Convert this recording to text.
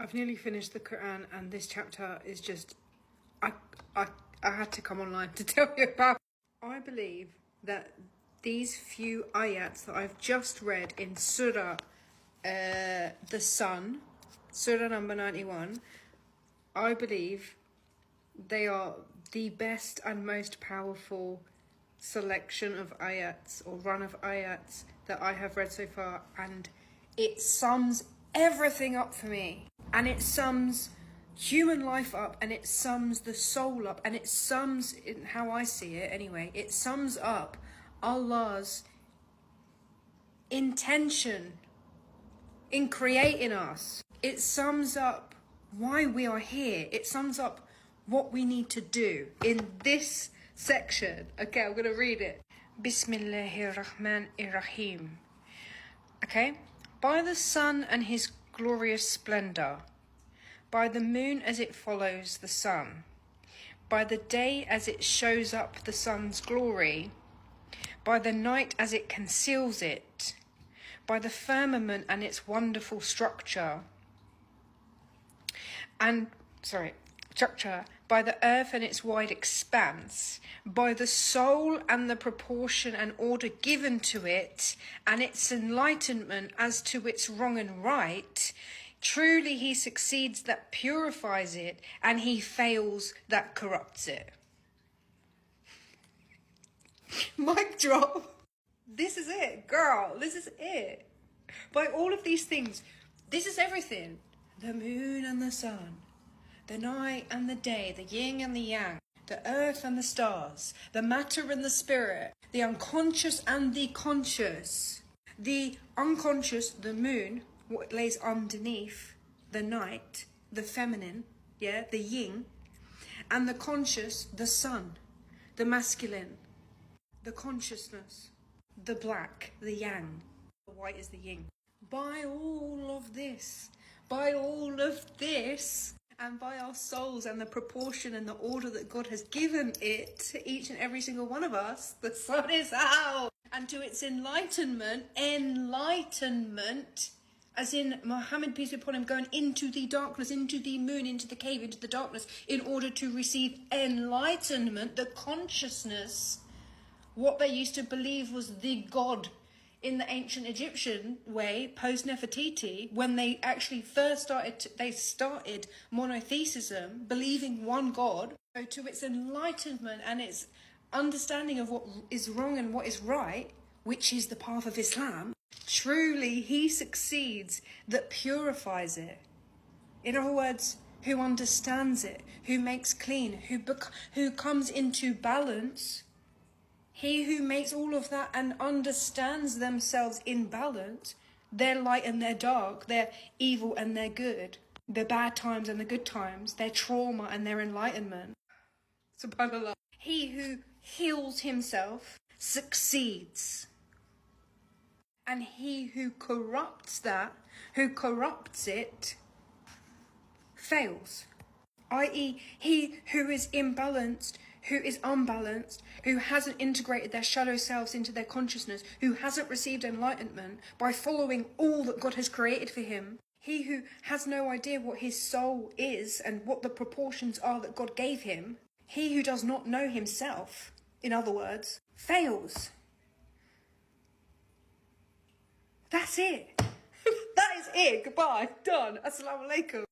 I've nearly finished the Quran, and this chapter is just, I had to come online to tell you about. I believe that these few ayats that I've just read in Surah, the Sun, Surah number 91, I believe they are the best and most powerful selection of ayats or run of ayats that I have read so far, and it sums everything up for me, and it sums human life up, and it sums the soul up, and it sums, in how I see it anyway, it sums up Allah's intention in creating us. It sums up why we are here. It sums up what we need to do in this section. Okay, I'm gonna read it. Bismillahirrahmanirrahim. Okay, by the sun and his glorious splendor, by the moon as it follows the sun, by the day as it shows up the sun's glory, by the night as it conceals it, by the firmament and its wonderful structure, by the earth and its wide expanse, by the soul and the proportion and order given to it, and its enlightenment as to its wrong and right. Truly he succeeds that purifies it, and he fails that corrupts it. Mic drop. This is it, girl. This is it. By all of these things, this is everything. The moon and the sun, the night and the day, the yin and the yang, the earth and the stars, the matter and the spirit, the unconscious and the conscious. The unconscious, the moon, what lays underneath, the night, the feminine, the yin, and the conscious, the sun, the masculine, the consciousness, the black, the yang, the white is the yin. By all of this, and by our souls and the proportion and the order that God has given it to each and every single one of us, the sun is out. And to its enlightenment, as in Muhammad, peace be upon him, going into the darkness, into the moon, into the cave, into the darkness, in order to receive enlightenment, the consciousness, what they used to believe was the God in the ancient Egyptian way, post-Nefertiti, when they actually first started monotheism, believing one God. So to its enlightenment and its understanding of what is wrong and what is right, which is the path of Islam, truly he succeeds that purifies it. In other words, who understands it, who makes clean, who comes into balance. He who makes all of that and understands themselves in balance, their light and their dark, their evil and their good, the bad times and the good times, their trauma and their enlightenment. SubhanAllah. He who heals himself succeeds. And he who corrupts it, fails. I.e., he who is imbalanced, who is unbalanced, who hasn't integrated their shadow selves into their consciousness, who hasn't received enlightenment by following all that God has created for him, he who has no idea what his soul is and what the proportions are that God gave him, he who does not know himself, in other words, fails. That's it. That is it. Goodbye. Done. Assalamu alaikum.